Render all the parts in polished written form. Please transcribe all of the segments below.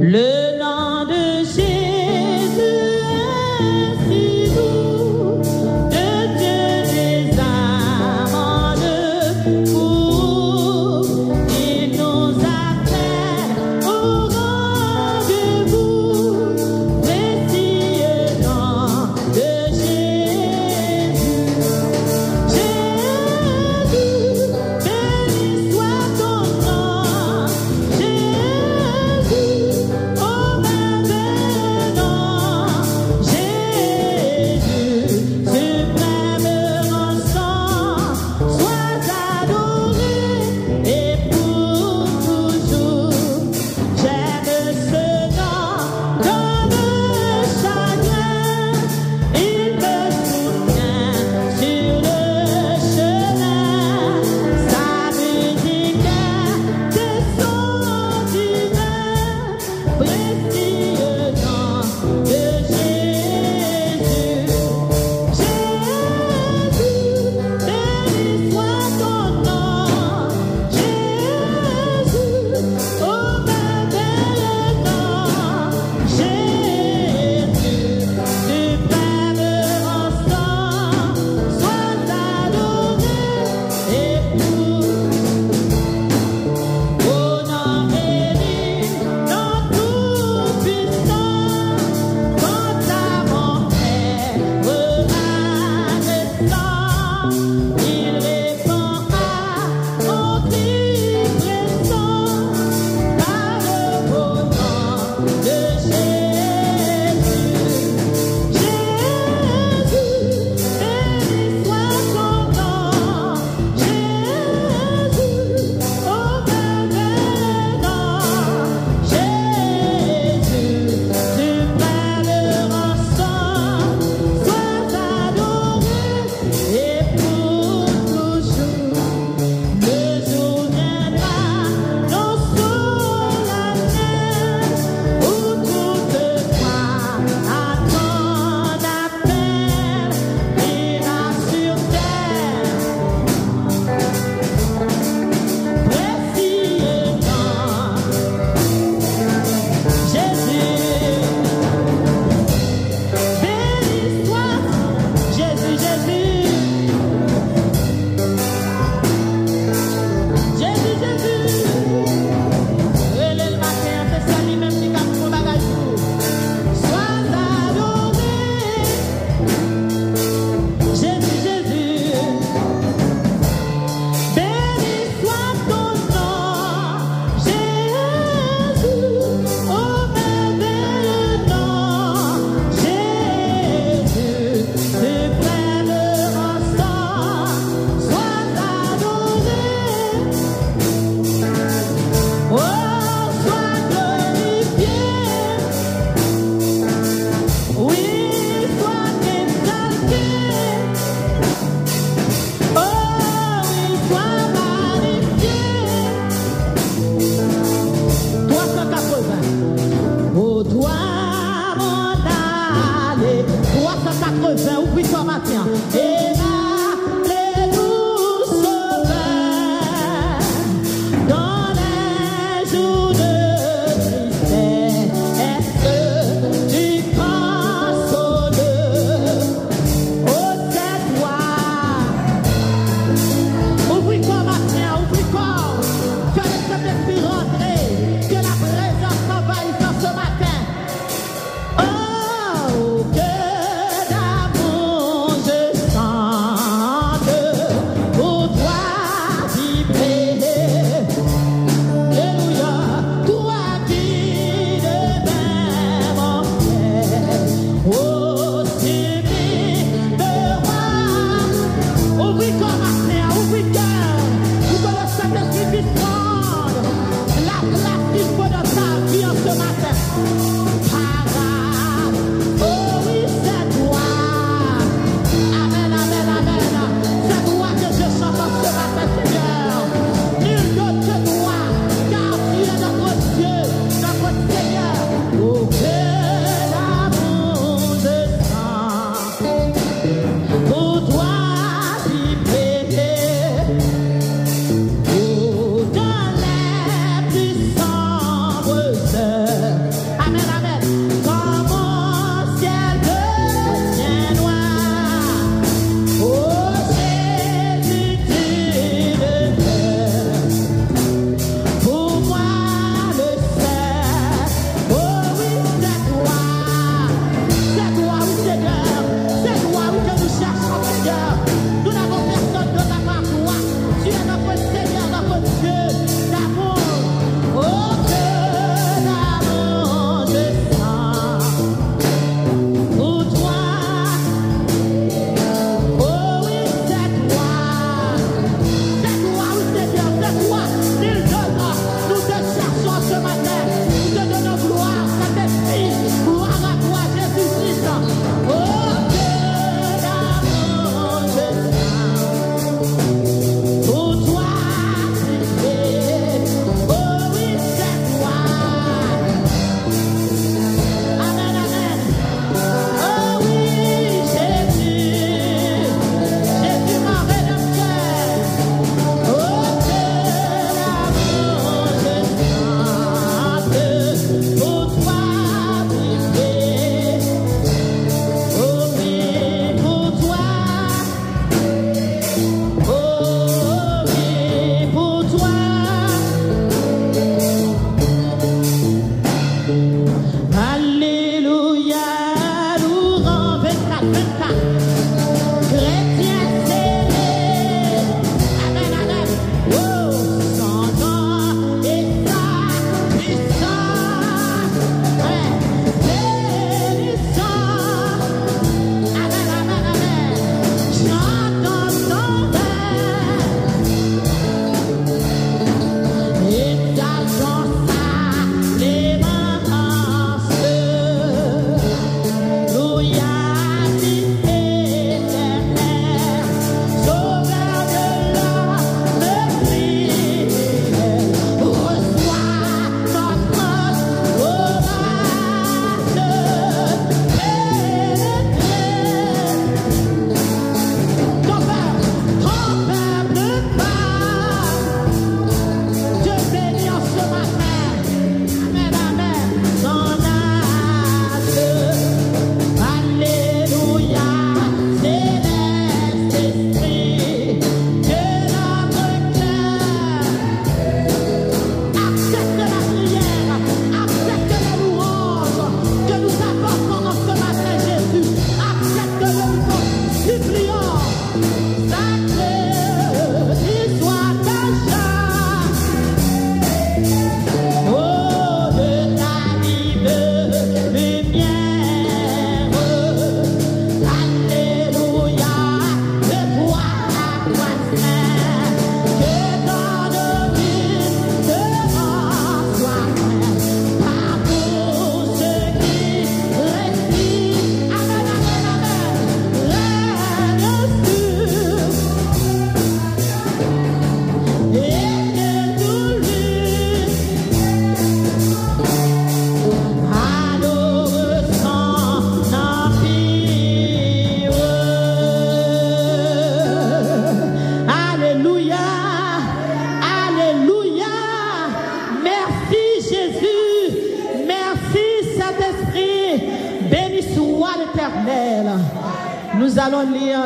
Le nom de Jésus est si doux, de Dieu des âmes pour il nous appelle au rendez-vous, précieux nom de Jésus.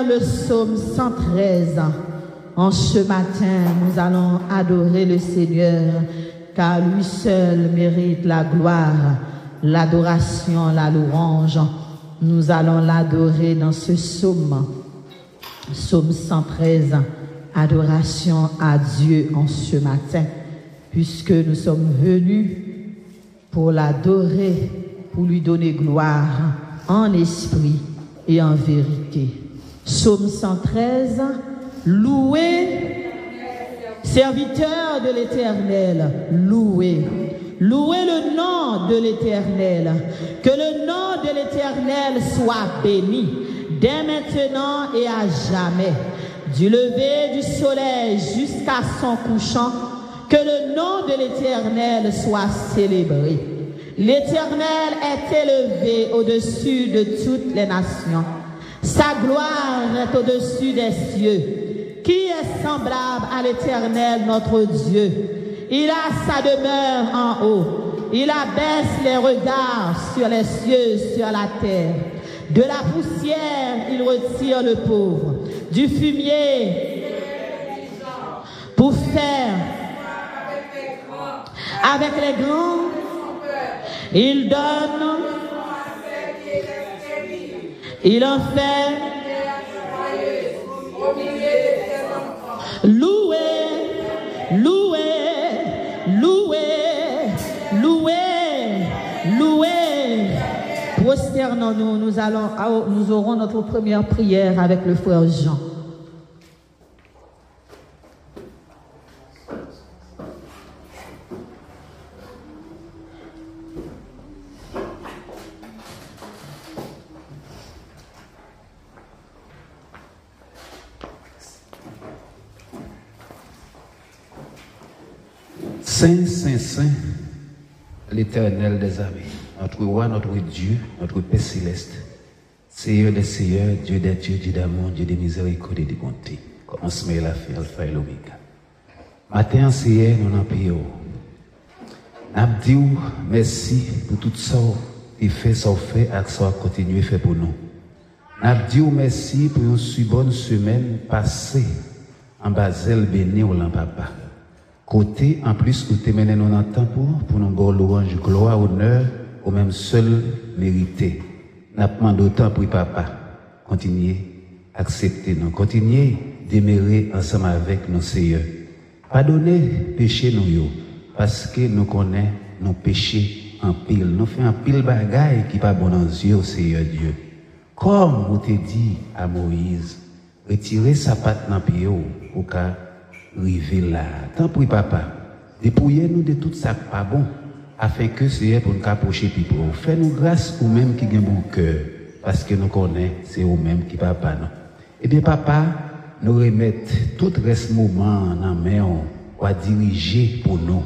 le psaume 113. En ce matin, nous allons adorer le Seigneur, car lui seul mérite la gloire, l'adoration, la louange. Nous allons l'adorer dans ce psaume. Psaume 113, adoration à Dieu en ce matin, puisque nous sommes venus pour l'adorer, pour lui donner gloire en esprit et en vérité. Psaume 113, louez, serviteurs de l'Éternel, louez. Louez le nom de l'Éternel. Que le nom de l'Éternel soit béni, dès maintenant et à jamais. Du lever du soleil jusqu'à son couchant, que le nom de l'Éternel soit célébré. L'Éternel est élevé au-dessus de toutes les nations. Sa gloire est au-dessus des cieux. Qui est semblable à l'Éternel notre Dieu? Il a sa demeure en haut. Il abaisse les regards sur les cieux, sur la terre. De la poussière, il retire le pauvre. Du fumier pour faire avec les grands. Il donne, il en fait. Louez, louez, louez, louez, louez. Prosternons-nous, nous aurons notre première prière avec le frère Jean. Saint, Saint, Saint, l'Éternel des armées, notre roi, notre Dieu, notre Père céleste, Seigneur des seigneurs, Dieu des dieux, Dieu d'amour, Dieu des miséricordes et de bonté, commencement et la fin, Alpha et l'Oméga. Matin, Seigneur, nous en prions. Nous disons merci pour tout ça qui fait, ça fait, et ça continue à faire pour nous. Nous disons merci pour une si bonne semaine passée en Basel, béni au Lampapa. Côté, en plus, où tu mené nous en temps pour nous avoir louange, gloire, honneur, au même seul mérité. Nous demandons autant pour papa. Continuez, acceptez nous. Continuez, demeurer ensemble avec nos seigneurs. Pardonnez péché nous, parce que nous connaissons nos péchés en pile. Nous faisons un pile bagaille qui pas bon dans les yeux, Seigneur Dieu. Comme vous te dit à Moïse, retirez sa patte dans le pied pour qu'à river là. Tant pour papa, dépouillez-nous de tout ça pas bon, afin que c'est pour nous approcher people. Fais-nous grâce aux mêmes qui ont bon cœur, parce que nous connaissons, c'est eux mêmes qui papa non. Eh bien papa, nous remettons tout reste moment dans main pour diriger pour nous,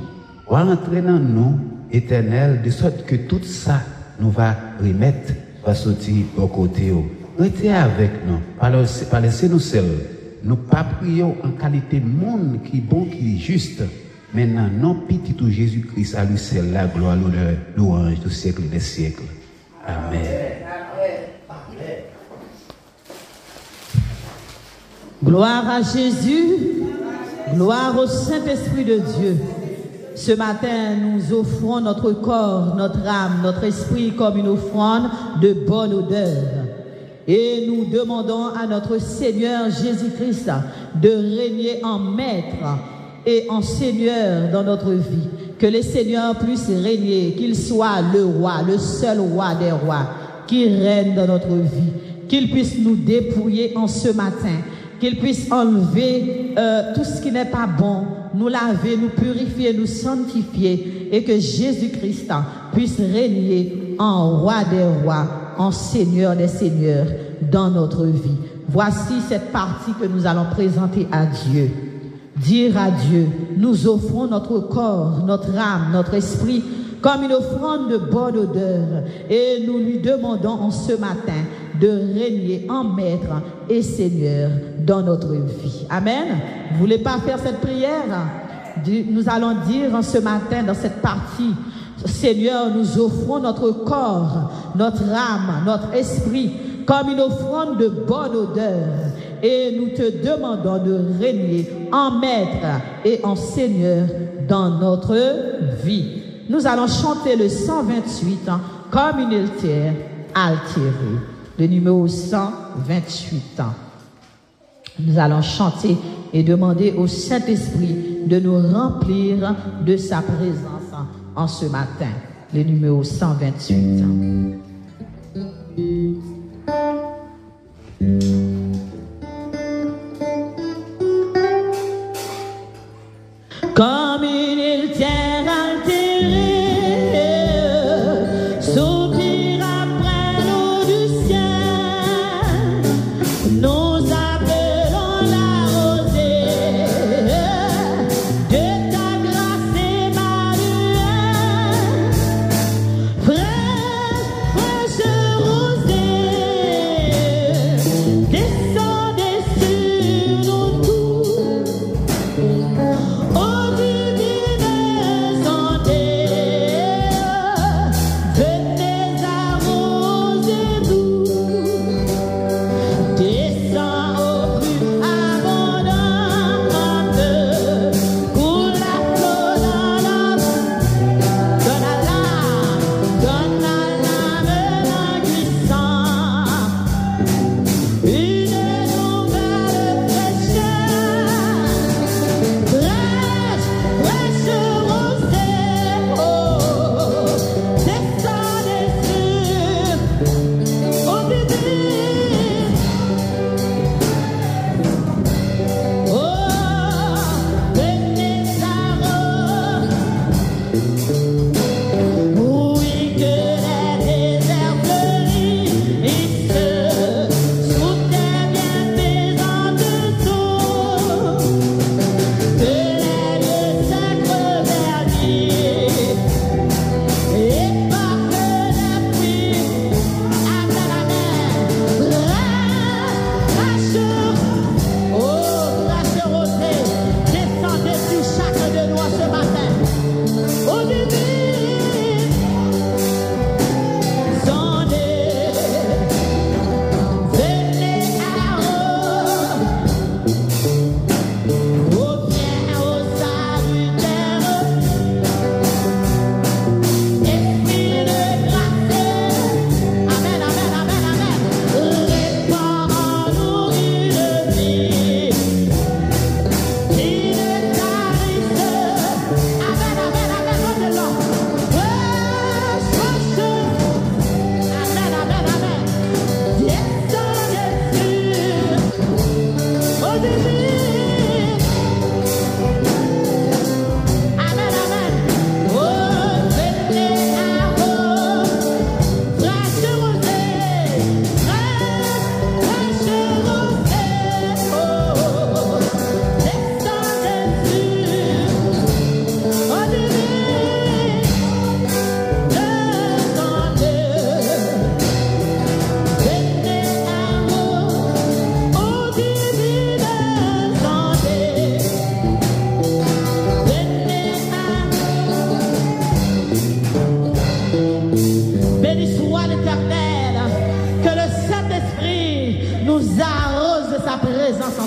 pour entrer dans nous éternel, de sorte que tout ça nous va remettre, va sortir au côté. Restez avec nous, pas laisser nous seuls. Nous pas prions en qualité monde qui est bon, qui est juste. Maintenant, non petit tout Jésus-Christ, à lui seul la gloire, l'honneur, louange du siècle des siècles. Amen. Gloire à Jésus, gloire au Saint-Esprit de Dieu. Ce matin, nous offrons notre corps, notre âme, notre esprit comme une offrande de bonne odeur. Et nous demandons à notre Seigneur Jésus-Christ de régner en maître et en Seigneur dans notre vie. Que le Seigneur puisse régner, qu'il soit le roi, le seul roi des rois, qui règne dans notre vie. Qu'il puisse nous dépouiller en ce matin. Qu'il puisse enlever tout ce qui n'est pas bon, nous laver, nous purifier, nous sanctifier. Et que Jésus-Christ puisse régner en roi des rois, en Seigneur des seigneurs dans notre vie. Voici cette partie que nous allons présenter à Dieu. Dire à Dieu, nous offrons notre corps, notre âme, notre esprit comme une offrande de bonne odeur et nous lui demandons en ce matin de régner en maître et Seigneur dans notre vie. Amen. Vous voulez pas faire cette prière? Nous allons dire en ce matin dans cette partie, Seigneur, nous offrons notre corps, notre âme, notre esprit comme une offrande de bonne odeur et nous te demandons de régner en maître et en Seigneur dans notre vie. Nous allons chanter le 128 comme une altère altérée, le numéro 128. Nous allons chanter et demander au Saint-Esprit de nous remplir de sa présence en ce matin, le numéro 128. Comme une altère altérée, soupir après l'eau du ciel, nous appelons la rosée de ta grâce Emmanuel, fraîche rosée, descendez sur nous tous.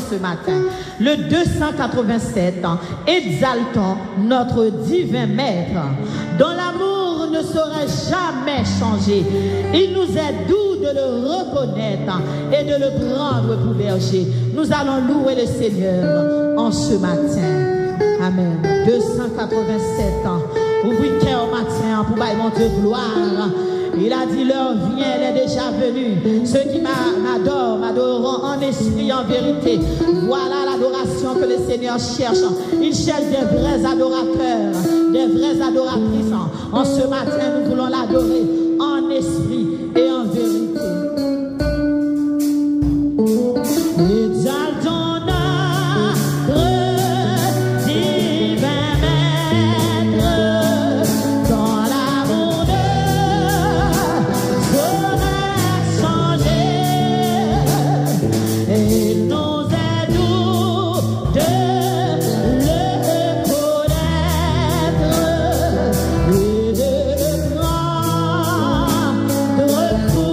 Ce matin, le 287, exaltons notre divin maître, dont l'amour ne saurait jamais changer. Il nous est doux de le reconnaître et de le prendre pour berger. Nous allons louer le Seigneur en ce matin. Amen. 287 ans. Ouvrez le cœur au matin pour bailler mon Dieu gloire. Il a dit l'heure vient, elle est déjà venue. Ceux qui m'adorent, m'adoreront en esprit, en vérité. Voilà l'adoration que le Seigneur cherche. Il cherche des vrais adorateurs, des vraies adoratrices. En ce matin, nous voulons l'adorer en esprit et en vérité. Exaltons notre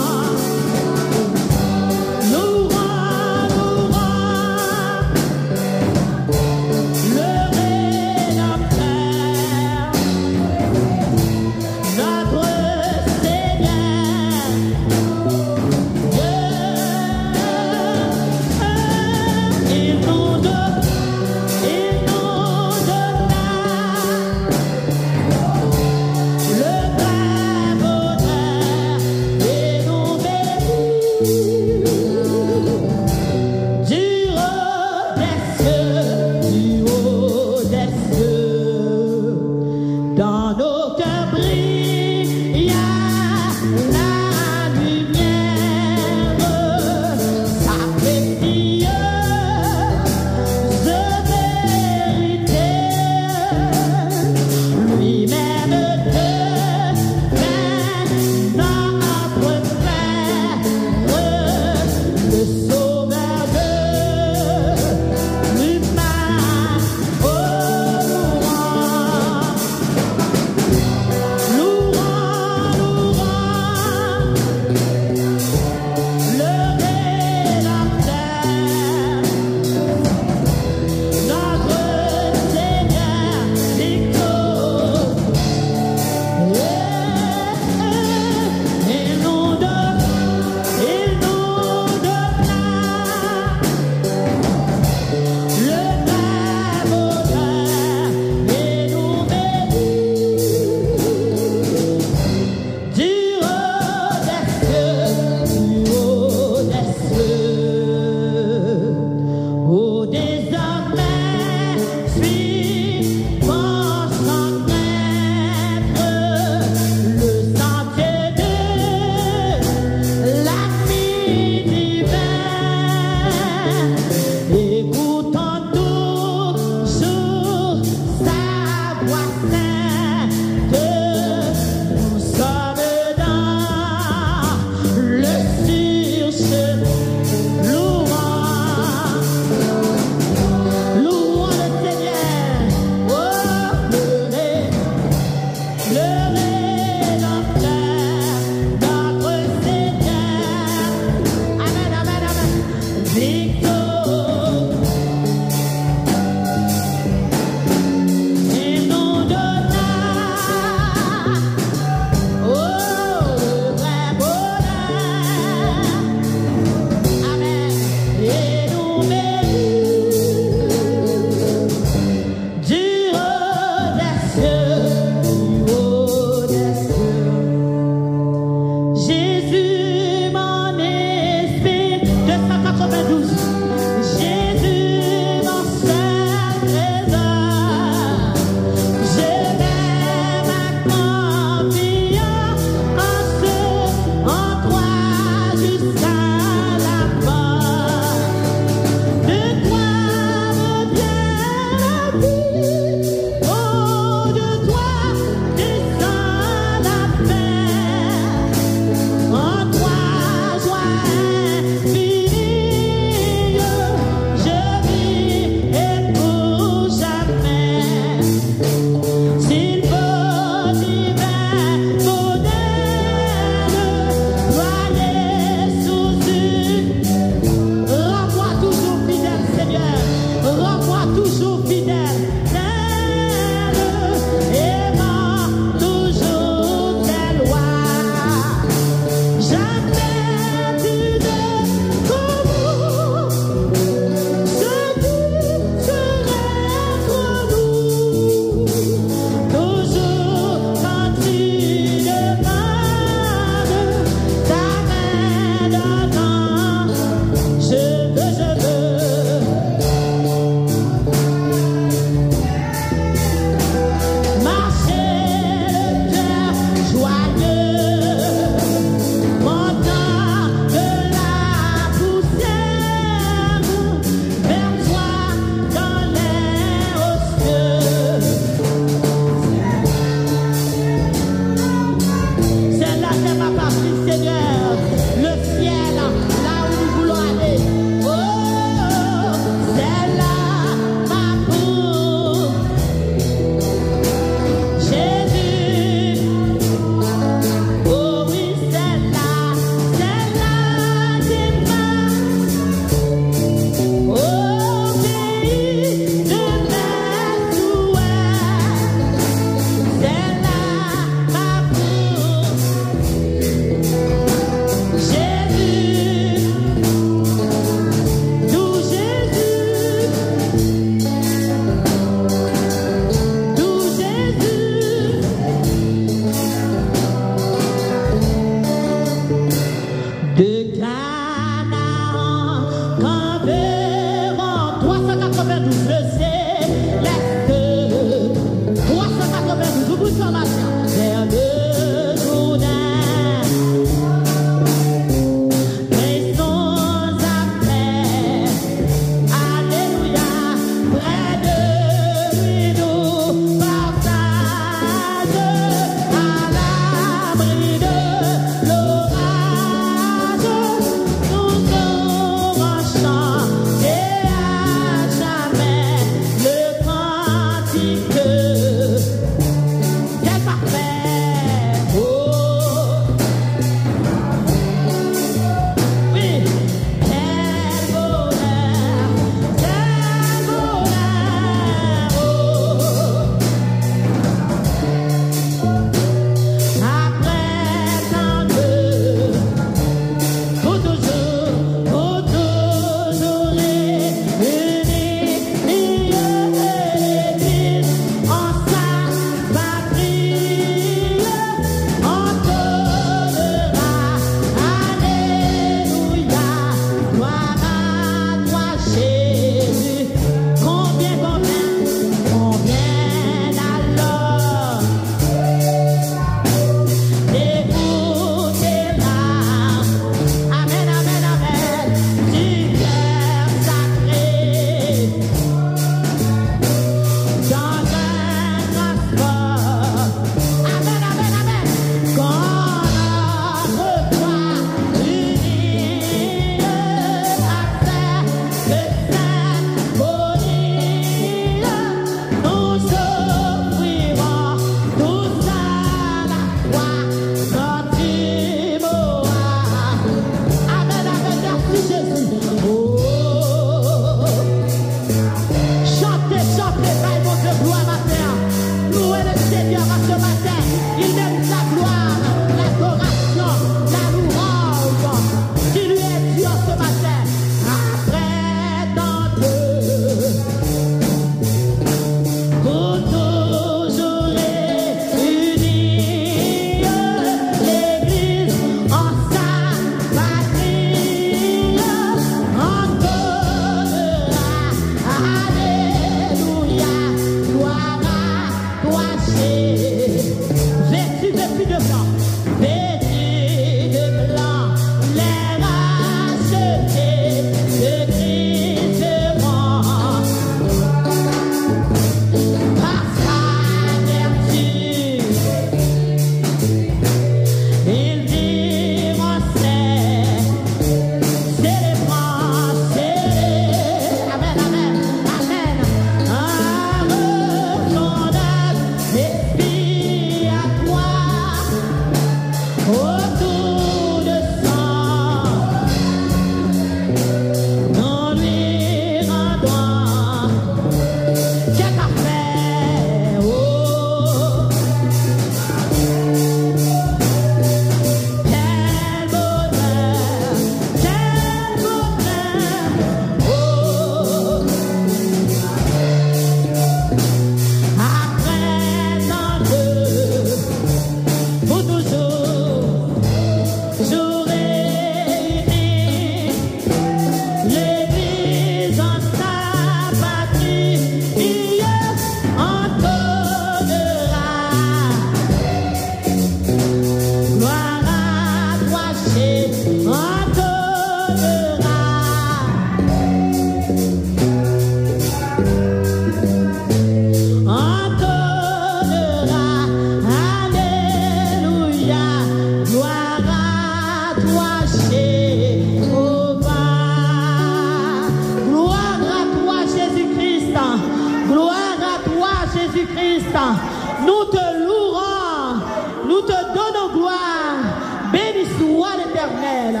Nous te louons, nous te donnons gloire. Béni soit l'Éternel.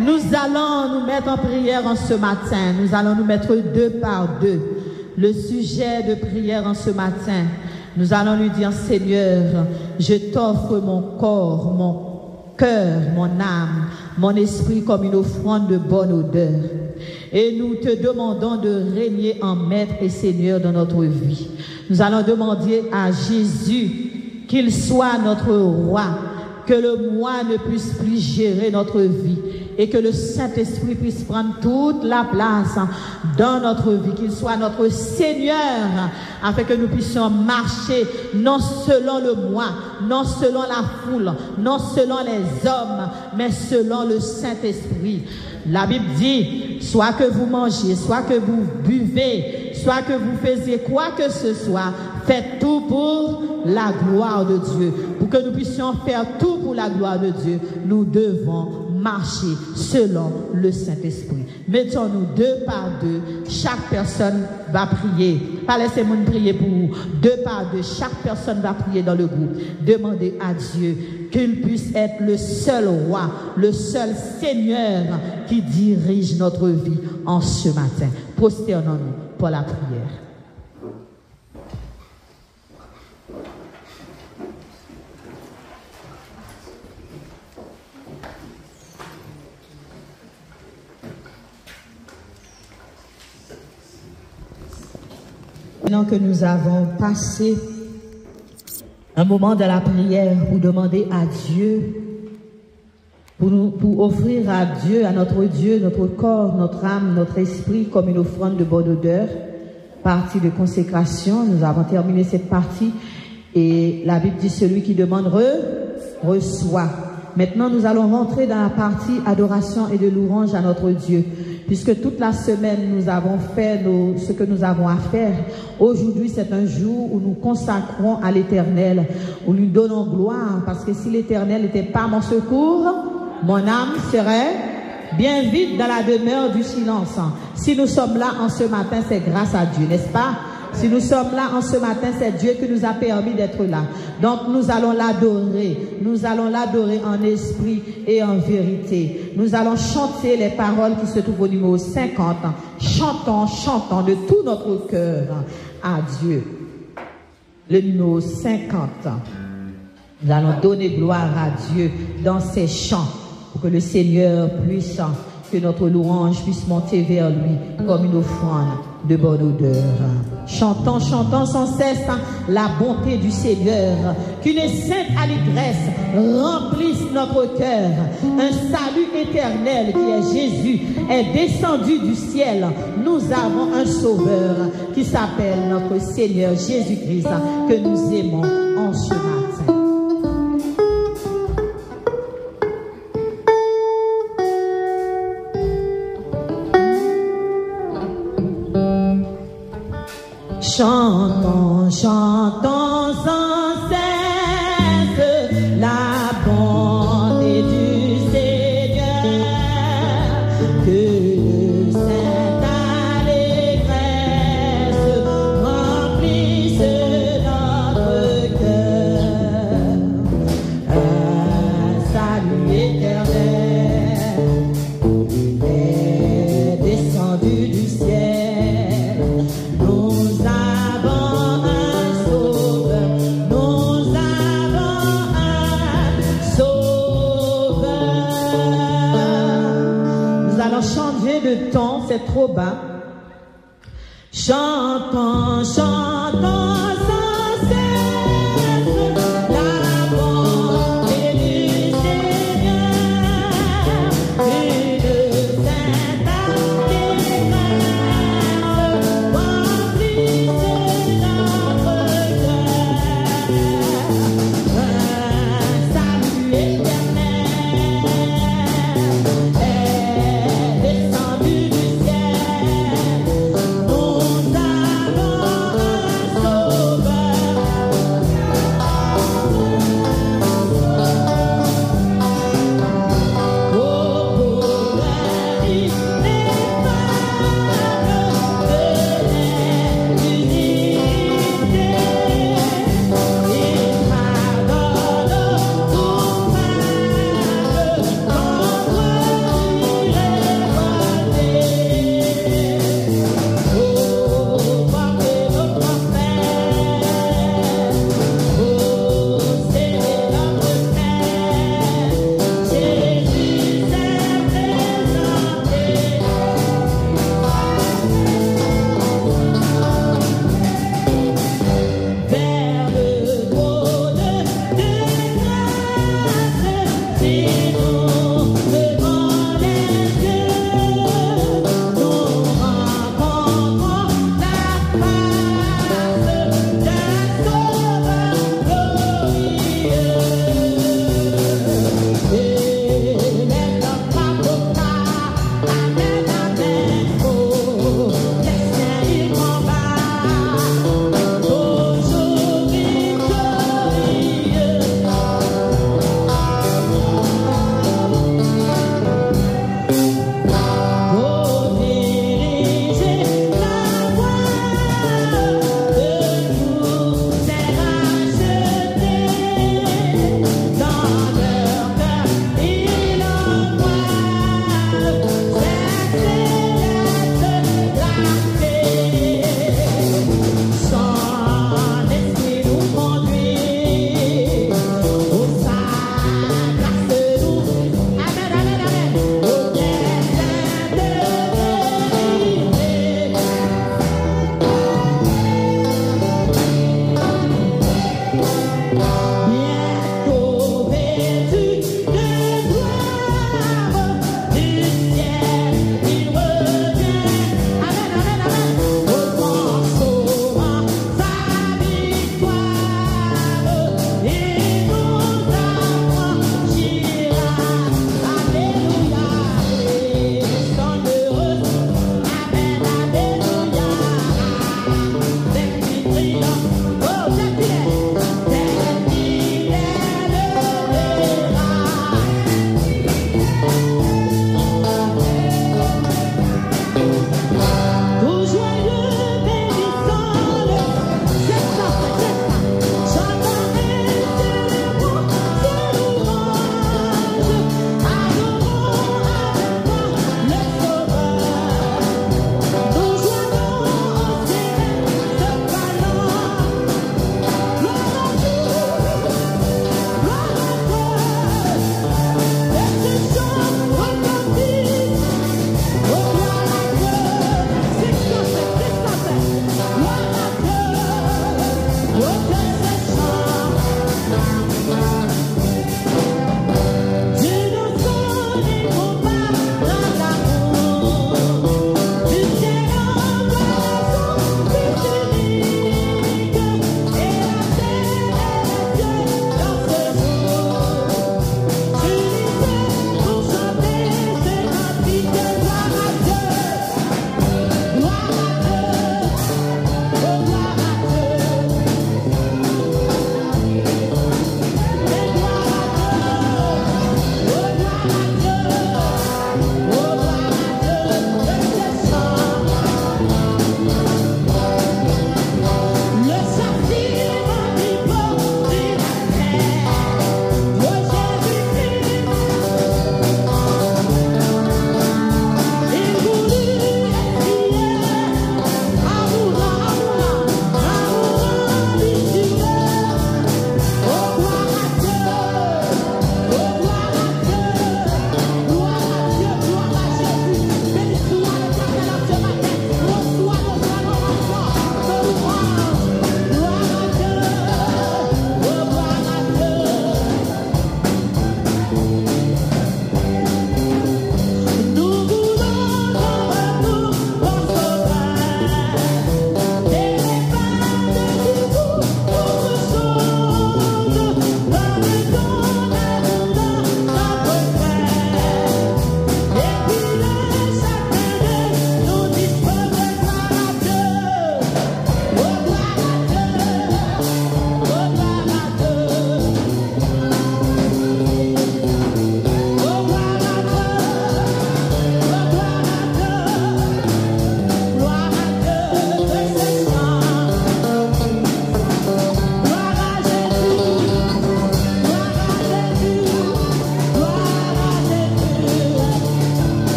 Nous allons nous mettre en prière en ce matin. Nous allons nous mettre deux par deux. Le sujet de prière en ce matin, nous allons lui dire, Seigneur, je t'offre mon corps, mon cœur, mon âme, mon esprit comme une offrande de bonne odeur. Et nous te demandons de régner en maître et Seigneur dans notre vie. Nous allons demander à Jésus qu'il soit notre roi, que le moi ne puisse plus gérer notre vie et que le Saint-Esprit puisse prendre toute la place dans notre vie, qu'il soit notre Seigneur, afin que nous puissions marcher non selon le moi, non selon la foule, non selon les hommes, mais selon le Saint-Esprit. La Bible dit, soit que vous mangez, soit que vous buvez, soit que vous faisiez quoi que ce soit, faites tout pour la gloire de Dieu. Pour que nous puissions faire tout pour la gloire de Dieu, nous devons marcher selon le Saint-Esprit. Mettons-nous deux par deux. Chaque personne va prier. Pas laissez-moi prier pour vous. Deux par deux. Chaque personne va prier dans le groupe. Demandez à Dieu qu'il puisse être le seul roi, le seul Seigneur qui dirige notre vie en ce matin. Prosternons-nous pour la prière. Maintenant que nous avons passé un moment de la prière pour demander à Dieu, pour offrir à Dieu, à notre Dieu, notre corps, notre âme, notre esprit comme une offrande de bonne odeur, partie de consécration, nous avons terminé cette partie et la Bible dit celui qui demande reçoit. Maintenant nous allons rentrer dans la partie adoration et de louange à notre Dieu. Puisque toute la semaine, nous avons fait ce que nous avons à faire. Aujourd'hui, c'est un jour où nous consacrons à l'Éternel, où nous donnons gloire, parce que si l'Éternel n'était pas mon secours, mon âme serait bien vite dans la demeure du silence. Si nous sommes là en ce matin, c'est grâce à Dieu, n'est-ce pas? Si nous sommes là en ce matin, c'est Dieu qui nous a permis d'être là. Donc nous allons l'adorer. Nous allons l'adorer en esprit et en vérité. Nous allons chanter les paroles qui se trouvent au numéro 50. Chantons, chantons de tout notre cœur à Dieu. Le numéro 50. Nous allons donner gloire à Dieu dans ces chants pour que le Seigneur puisse, que notre louange puisse monter vers lui comme une offrande de bonne odeur. Chantons, chantons sans cesse la bonté du Seigneur. Qu'une sainte allégresse remplisse notre cœur. Un salut éternel qui est Jésus est descendu du ciel. Nous avons un sauveur qui s'appelle notre Seigneur Jésus-Christ que nous aimons en ce matin. Chantons, chantons sans cesse la bonté du Seigneur, que cette allégresse remplisse notre cœur. Un salut éternel est descendu du ciel. Changer de ton, c'est trop bas. Chantons, chantons sans cesse la bonté du Seigneur. Une sainte allégresse remplisse notre cœur. Un salut éternel descendu du ciel. Nous avons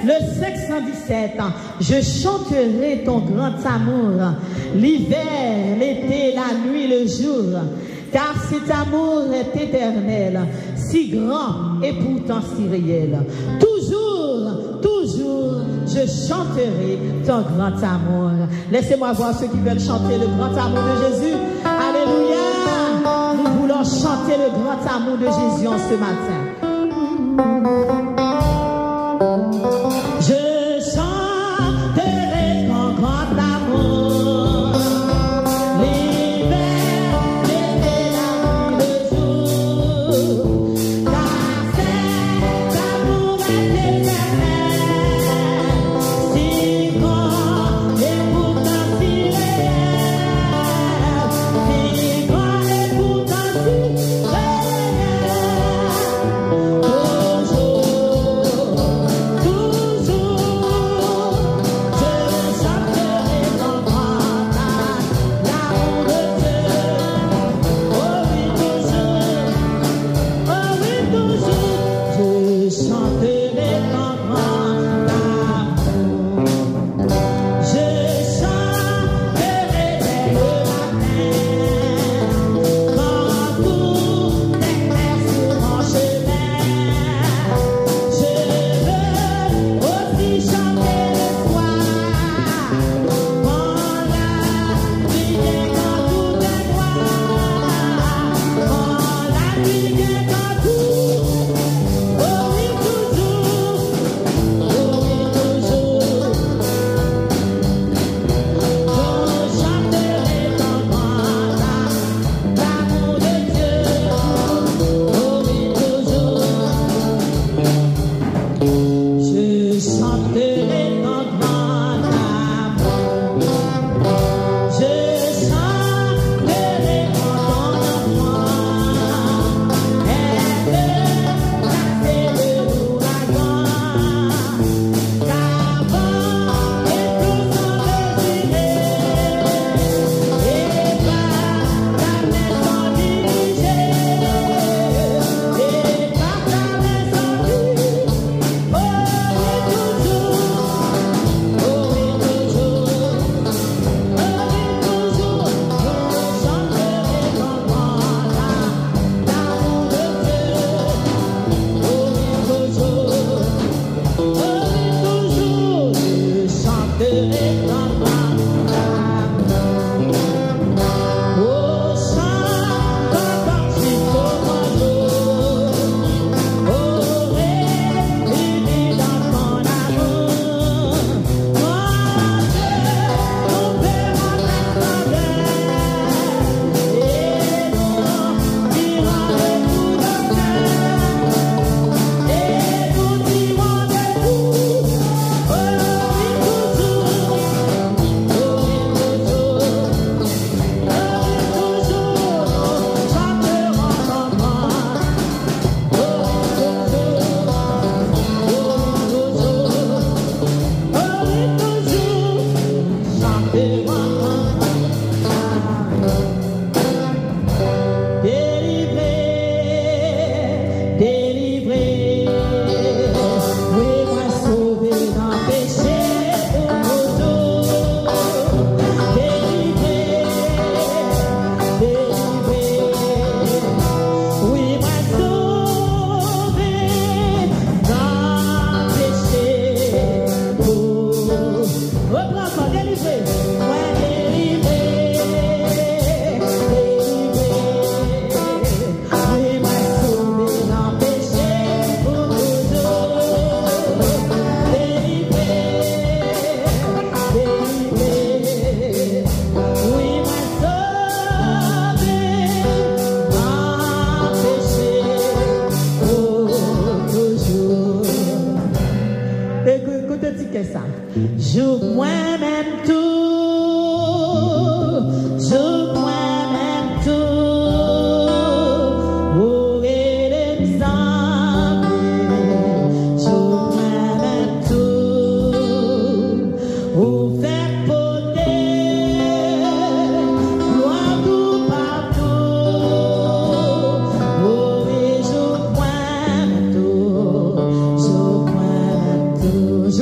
Le 517, je chanterai ton grand amour, l'hiver, l'été, la nuit, le jour, car cet amour est éternel, si grand et pourtant si réel. Toujours, toujours, je chanterai ton grand amour. Laissez-moi voir ceux qui veulent chanter le grand amour de Jésus. Alléluia! Nous voulons chanter le grand amour de Jésus en ce matin. Je chanterai ton grand amour, l'hiver, l'été, la nuit, le jour, car cet amour est éternel, si grand et pourtant si réel, si grand et pourtant si réel.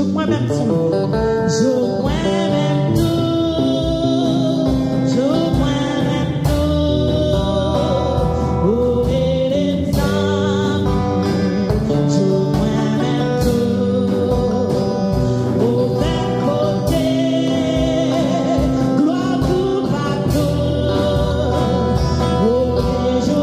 moi-même tout. Je moi-même tout. Je moi-même tout. Oh, et les âmes. Je moi-même tout. Au même côté. Gloire tout partout. Oh, et je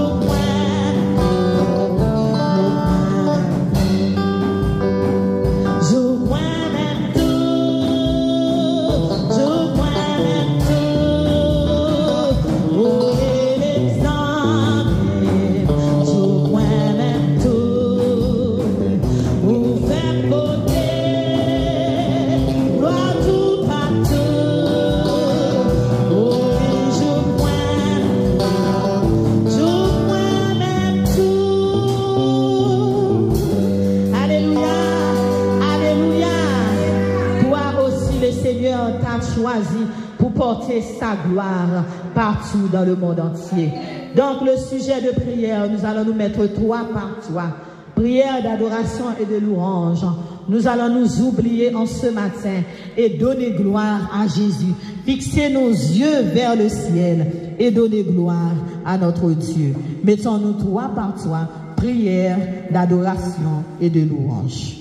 choisi pour porter sa gloire partout dans le monde entier. Donc le sujet de prière, nous allons nous mettre trois par trois. Prière d'adoration et de louange. Nous allons nous oublier en ce matin et donner gloire à Jésus. Fixer nos yeux vers le ciel et donner gloire à notre Dieu. Mettons-nous trois par trois. Prière d'adoration et de louange.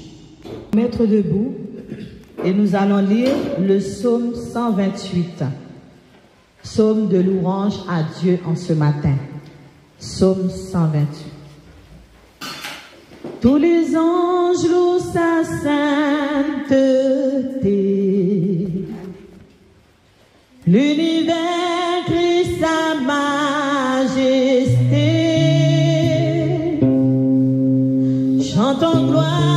Mettre debout. Et nous allons lire le psaume 128. Psaume de louange à Dieu en ce matin. Psaume 128. Tous les anges louent sa sainteté. L'univers crie sa majesté. Chantons gloire.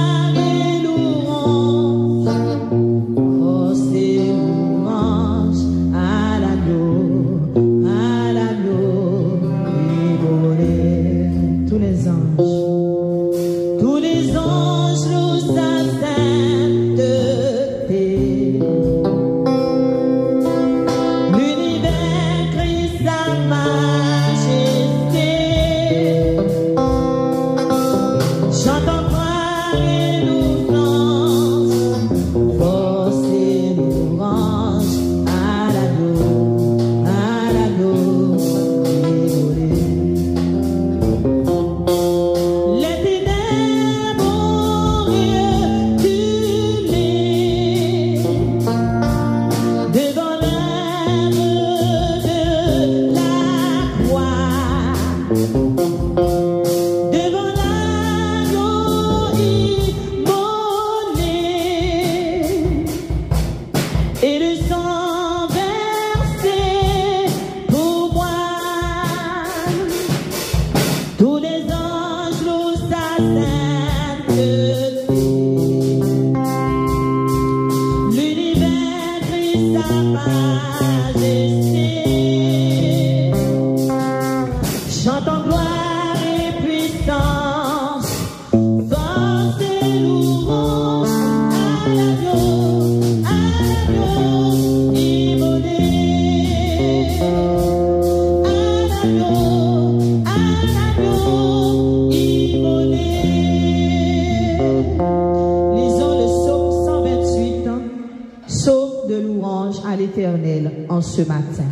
Ce matin.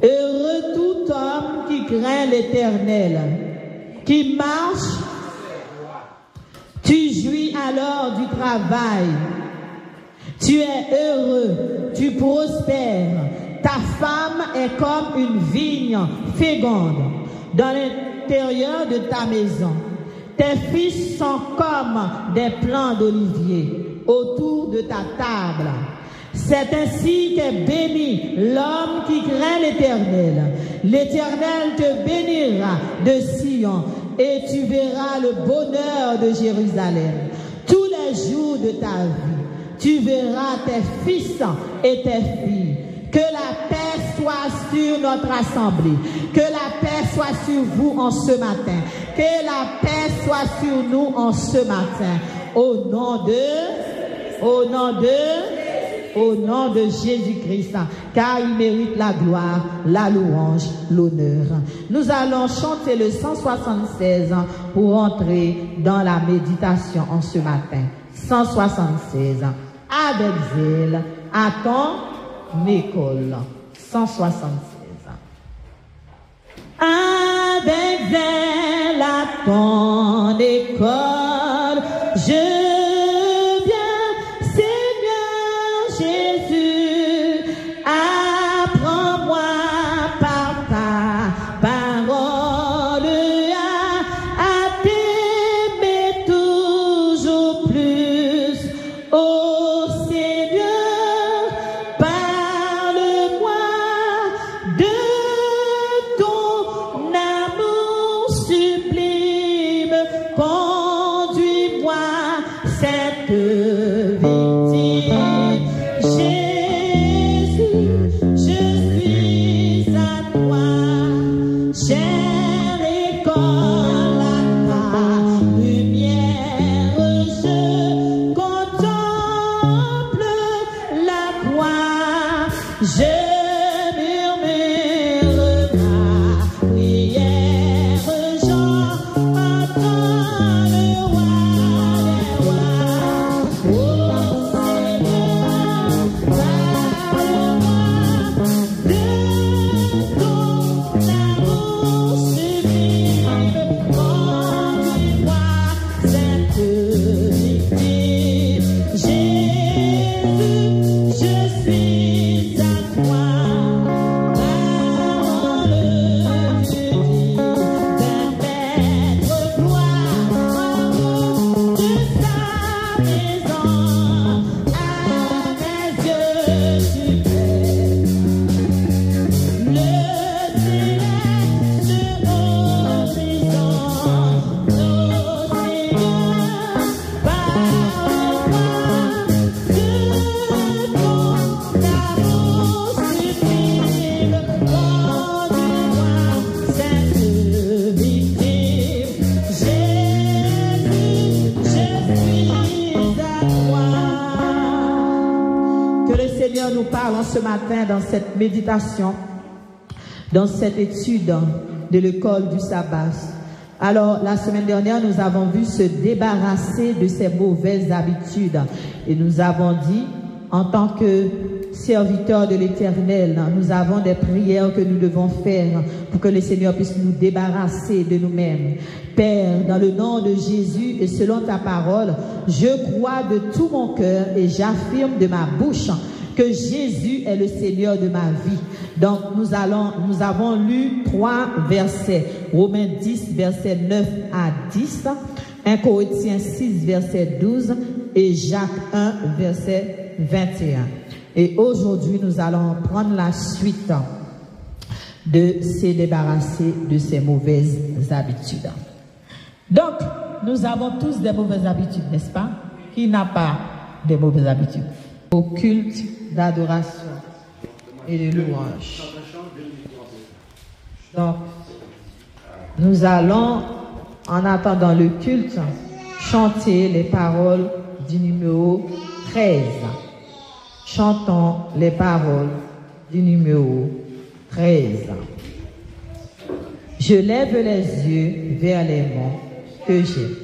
Heureux tout homme qui craint l'Éternel, qui marche, tu jouis alors du travail, tu es heureux, tu prospères, ta femme est comme une vigne féconde dans l'intérieur de ta maison, tes fils sont comme des plants d'olivier autour de ta table. C'est ainsi qu'est béni l'homme qui craint l'Éternel. L'Éternel te bénira de Sion et tu verras le bonheur de Jérusalem. Tous les jours de ta vie, tu verras tes fils et tes filles. Que la paix soit sur notre assemblée. Que la paix soit sur vous en ce matin. Que la paix soit sur nous en ce matin. Au nom de au nom de Jésus-Christ, car il mérite la gloire, la louange, l'honneur. Nous allons chanter le 176 pour entrer dans la méditation en ce matin. 176. Avec zèle, à ton école. 176. Avec zèle, à ton école, je Ce matin dans cette méditation, dans cette étude de l'école du sabbat. Alors, la semaine dernière, nous avons vu se débarrasser de ces mauvaises habitudes. Et nous avons dit, en tant que serviteurs de l'Éternel, nous avons des prières que nous devons faire pour que le Seigneur puisse nous débarrasser de nous-mêmes. Père, dans le nom de Jésus et selon ta parole, je crois de tout mon cœur et j'affirme de ma bouche que Jésus est le Seigneur de ma vie. Donc, nous avons lu 3 versets. Romains 10, verset 9 à 10. 1 Corinthiens 6, verset 12. Et Jacques 1, verset 21. Et aujourd'hui, nous allons prendre la suite de se débarrasser de ces mauvaises habitudes. Donc, nous avons tous des mauvaises habitudes, n'est-ce pas? Qui n'a pas de mauvaises habitudes? Au culte d'adoration et de louange. Donc, nous allons, en attendant le culte, chanter les paroles du numéro 13. Chantons les paroles du numéro 13. Je lève les yeux vers les monts que j'aime.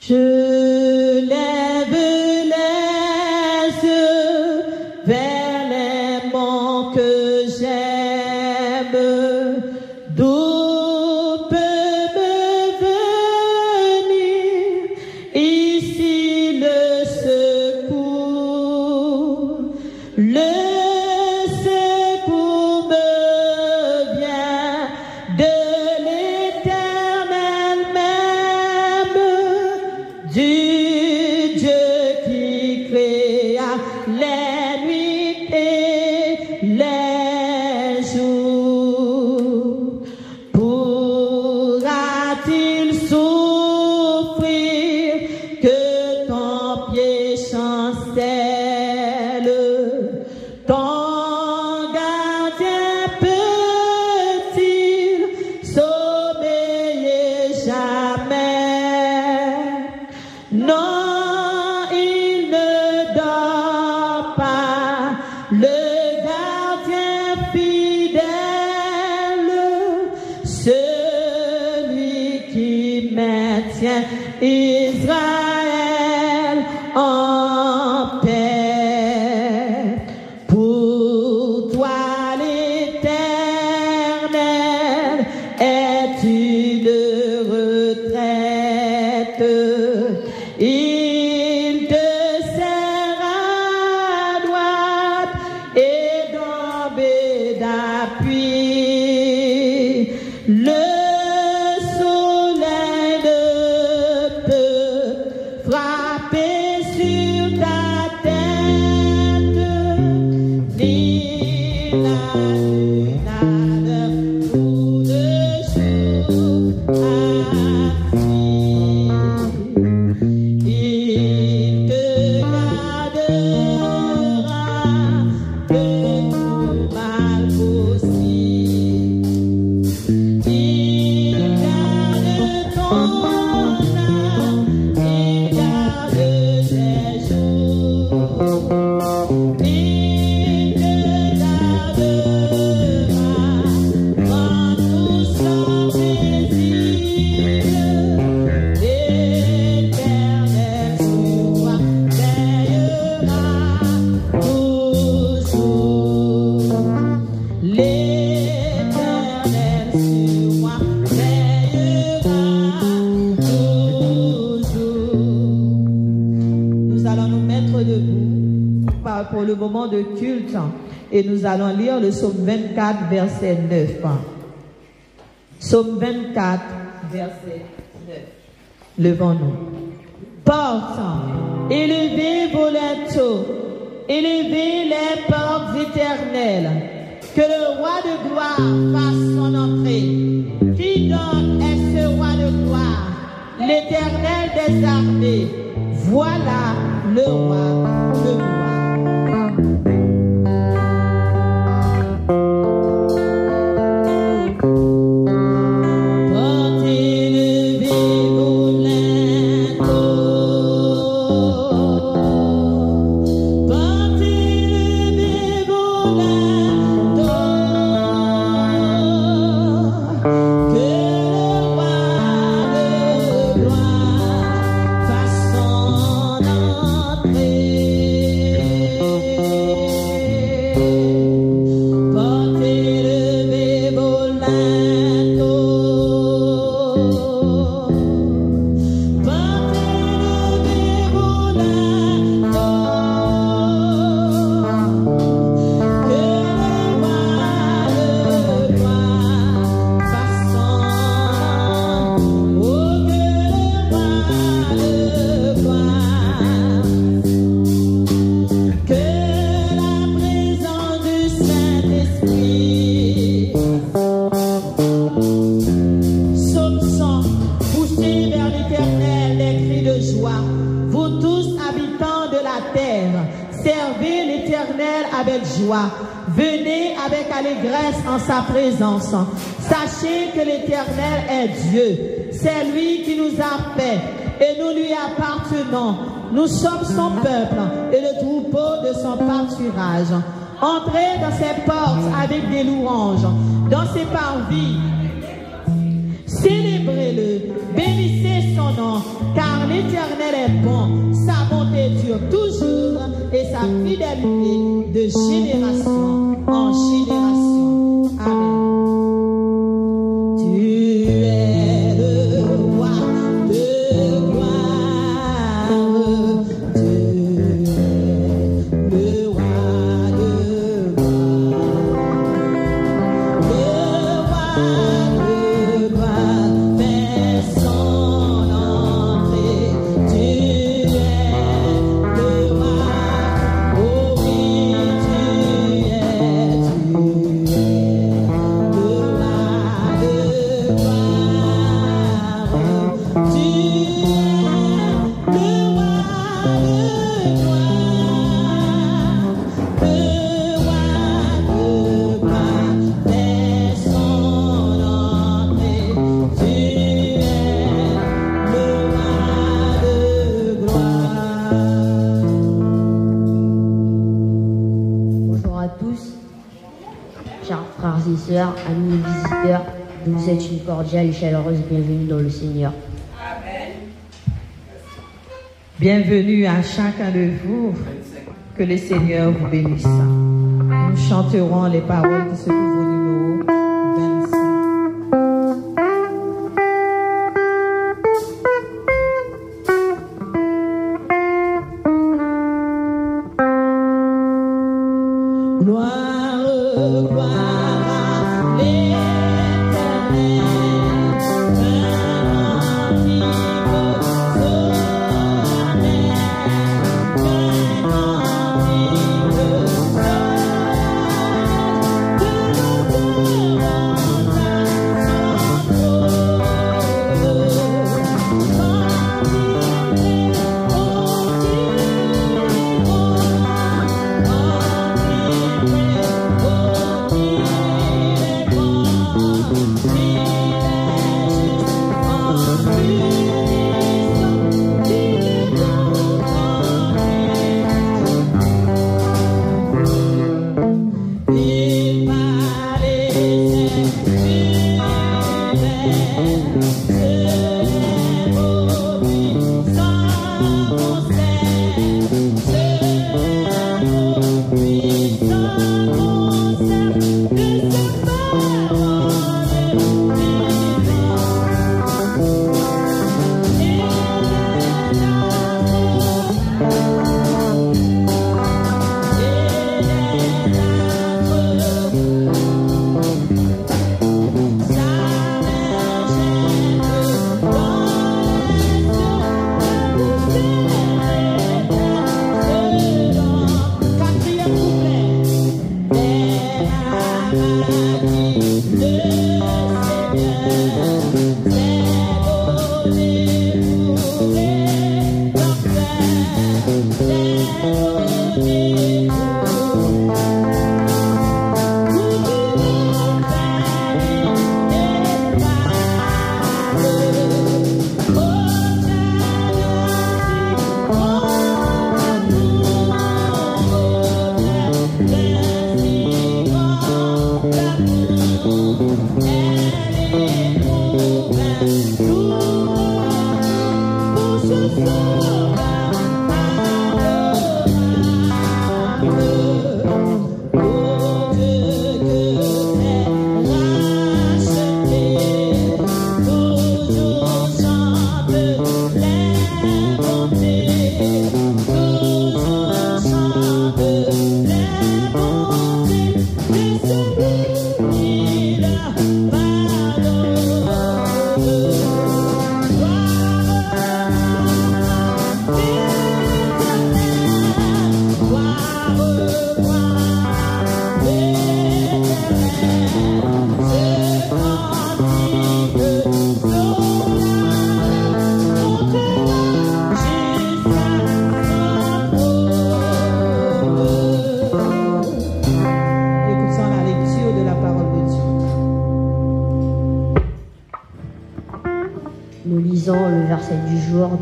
Je lève les yeux vers les monts que j'aime, d'où peut me venir ici le secours. Le secours me vient de l'Éternel même, du Dieu Israël en paix. Pour toi l'Éternel est une retraite. Il te serra à droite et d'embé d'appui. Le soleil ne peut frapper sur ta tête, ni la lunade pour le jour assis. Il te gardera de tout mal possible. Il garde ton âme, il garde tes jours. Il te gardera quand tout sommes paisibles. L'Éternel sur toi veillera toujours. L'Éternel sur moi veillera toujours. Nous allons nous mettre debout pour le moment de culte et nous allons lire le psaume 24, verset 9. Psaume 24, verset 9. Levons-nous. Portes, élevez vos linteaux, élevez les portes éternelles, que le roi de gloire fasse son entrée. Qui donc est ce roi de gloire? L'Éternel des armées. Voilà le roi de gloire. Portez levez vos linteaux. Portez levez vos linteaux. Que le roi de gloire fasse son entrée. Portez levez vos linteaux. Portez levez vos linteaux. Que le roi de gloire fasse son entrée. Oh, que le roi de gloire. Que la présence du Saint-Esprit. Psaume 100. Poussez vers l'Éternel des cris de joie. Vous tous habitants de la terre, servez l'Éternel avec joie. Venez avec allégresse en sa présence. Sachez que l'Éternel est Dieu. C'est lui qui nous a fait et nous lui appartenons. Nous sommes son peuple et le troupeau de son pâturage. Entrez dans ses portes avec des louanges, dans ses parvis. Célébrez-le, bénissez son nom, car l'Éternel est bon, sa bonté dure toujours et sa fidélité de génération en génération. Amen. Tu es le roi de gloire, tu es le roi de gloire. Le roi de gloire fait son entrée. Tu es le roi, oh oui, tu es le roi de gloire. Tu es le roi de gloire. Le roi de gloire fait son entrée. Tu es le roi de gloire. Bonjour à tous, chers frères et sœurs, amis et visiteurs, je vous souhaite une cordiale et chaleureuse bienvenue dans le Seigneur. Bienvenue à chacun de vous. Que le Seigneur vous bénisse. Nous chanterons les paroles de ce nouveau numéro 25. Gloire, gloire à l'Éternel.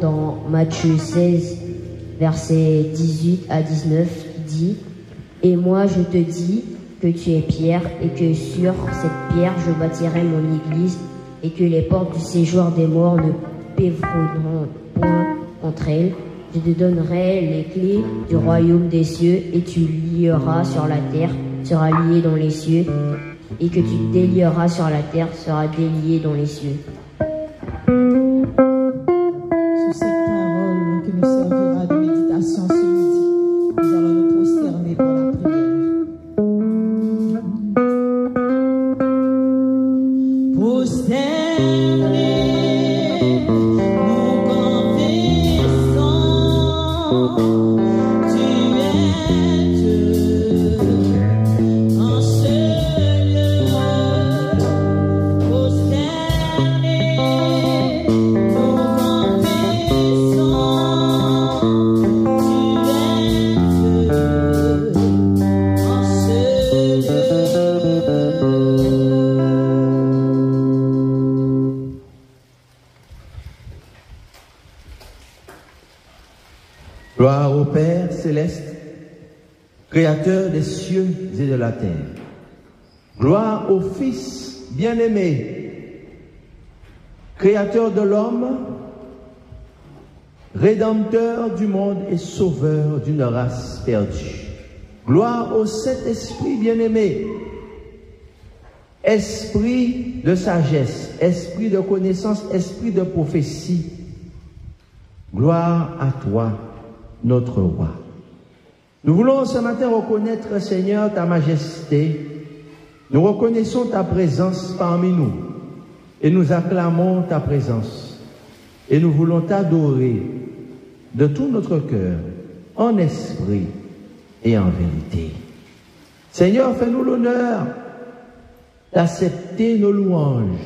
Dans Matthieu 16, versets 18 à 19, qui dit « Et moi je te dis que tu es Pierre, et que sur cette pierre je bâtirai mon église, et que les portes du séjour des morts ne pévreront point contre elle. Je te donnerai les clés du royaume des cieux, et tu lieras sur la terre, sera lié dans les cieux, et que tu délieras sur la terre, sera délié dans les cieux. » Gloire au Père céleste, Créateur des cieux et de la terre. Gloire au Fils bien-aimé, Créateur de l'homme, Rédempteur du monde et sauveur d'une race perdue. Gloire au Saint-Esprit bien-aimé, esprit de sagesse, esprit de connaissance, esprit de prophétie. Gloire à toi, notre roi. Nous voulons ce matin reconnaître, Seigneur, ta majesté. Nous reconnaissons ta présence parmi nous et nous acclamons ta présence. Et nous voulons t'adorer de tout notre cœur, en esprit et en vérité. Seigneur, fais-nous l'honneur d'accepter nos louanges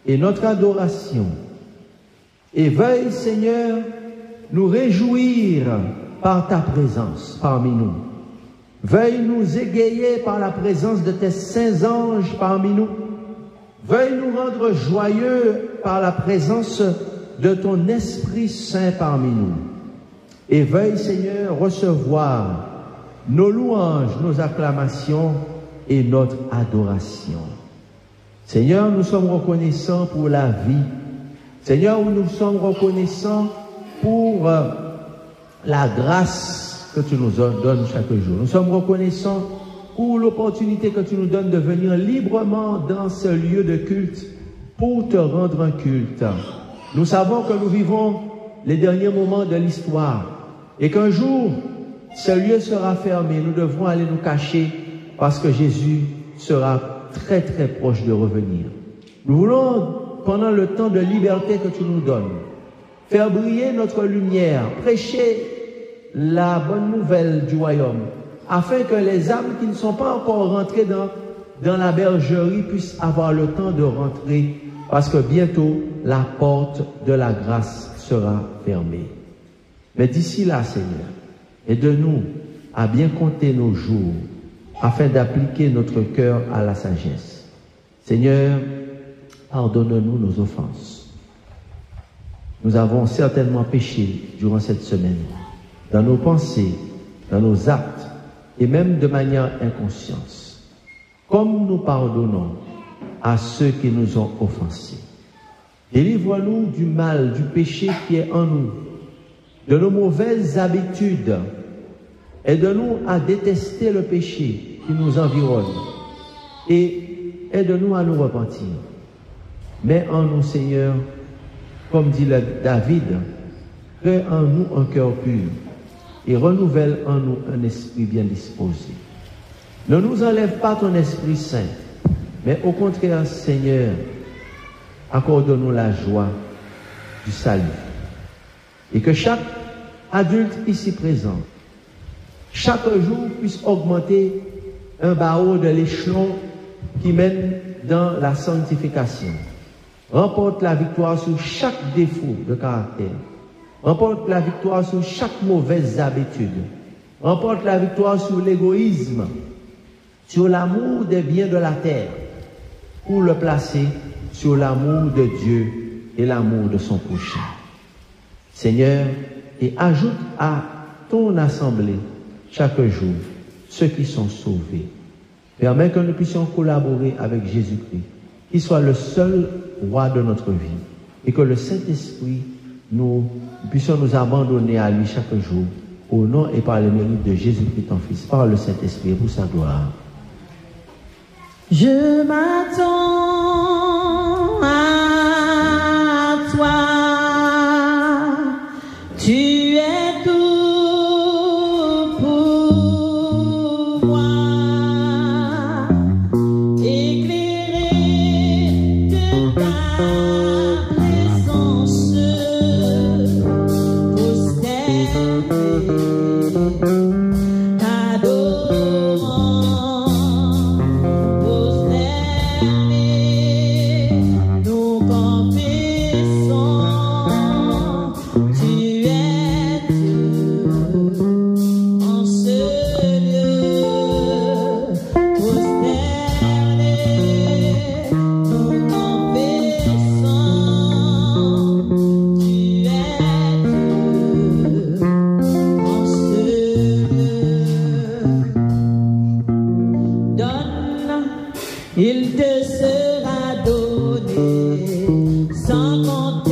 et notre adoration. Et veuille, Seigneur, nous réjouir par ta présence parmi nous. Veuille nous égayer par la présence de tes saints anges parmi nous. Veuille nous rendre joyeux par la présence de ton Esprit Saint parmi nous. Et veuille, Seigneur, recevoir nos louanges, nos acclamations et notre adoration. Seigneur, nous sommes reconnaissants pour la vie. Seigneur, nous sommes reconnaissants pour la grâce que tu nous donnes chaque jour. Nous sommes reconnaissants pour l'opportunité que tu nous donnes de venir librement dans ce lieu de culte pour te rendre un culte. Nous savons que nous vivons les derniers moments de l'histoire et qu'un jour, ce lieu sera fermé. Nous devrons aller nous cacher parce que Jésus sera très très proche de revenir. Nous voulons, pendant le temps de liberté que tu nous donnes, faire briller notre lumière, prêcher la bonne nouvelle du royaume, afin que les âmes qui ne sont pas encore rentrées dans la bergerie puissent avoir le temps de rentrer, parce que bientôt la porte de la grâce sera fermée. Mais d'ici là, Seigneur, aide-nous à bien compter nos jours, afin d'appliquer notre cœur à la sagesse. Seigneur, pardonne-nous nos offenses. Nous avons certainement péché durant cette semaine, dans nos pensées, dans nos actes, et même de manière inconsciente. Comme nous pardonnons à ceux qui nous ont offensés. Délivre-nous du mal, du péché qui est en nous, de nos mauvaises habitudes. Aide-nous à détester le péché qui nous environne et aide-nous à nous repentir. Mets en nous, Seigneur, comme dit David, crée en nous un cœur pur et renouvelle en nous un esprit bien disposé. Ne nous enlève pas ton Esprit Saint, mais au contraire, Seigneur, accorde-nous la joie du salut. Et que chaque adulte ici présent, chaque jour puisse augmenter un barreau de l'échelon qui mène dans la sanctification. Remporte la victoire sur chaque défaut de caractère. Remporte la victoire sur chaque mauvaise habitude. Remporte la victoire sur l'égoïsme, sur l'amour des biens de la terre, pour le placer sur l'amour de Dieu et l'amour de son prochain. Seigneur, et ajoute à ton assemblée chaque jour ceux qui sont sauvés. Permets que nous puissions collaborer avec Jésus-Christ, qui soit le seul roi de notre vie, et que le Saint-Esprit, nous puissions nous abandonner à lui chaque jour, au nom et par le mérite de Jésus-Christ, ton Fils, par le Saint-Esprit, pour sa gloire. Je m'attends à toi, tu es tout pour moi, éclairé de ta présence, il te sera donné sans compter.